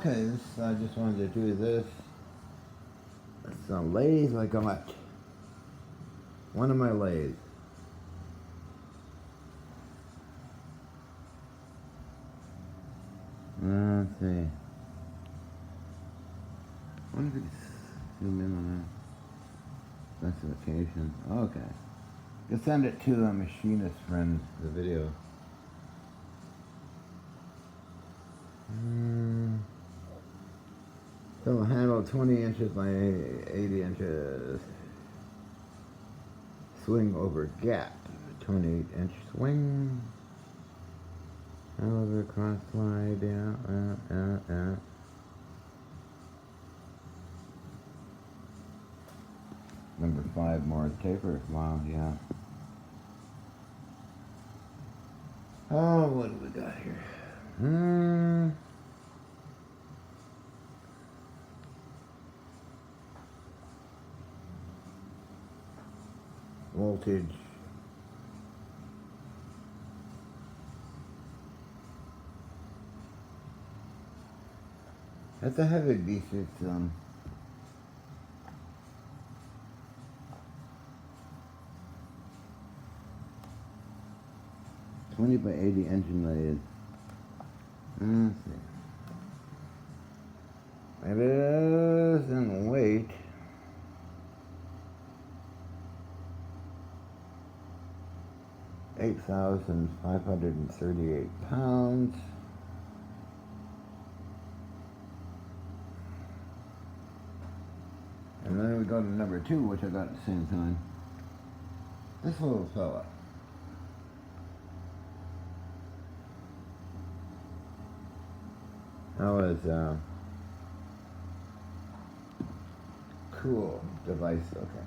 Okay, I just wanted to do this. It's a lathe I got. One of my lathes. Let's see. I wonder if we can zoom in on that. Specifications. Okay. Just send it to a machinist friend, the video. So handle 20 inches by 80 inches. Swing over gap. 28-inch swing. Over cross slide, yeah. Number 5, Morris taper. Wow, yeah. Oh, what do we got here? Voltage. That's a heavy beast. It's 20 by 80 engine lathe. Let's see. It is in weight. £8,538. And then we go to number 2, which I got at the same time. This little fella. That was a cool device, okay.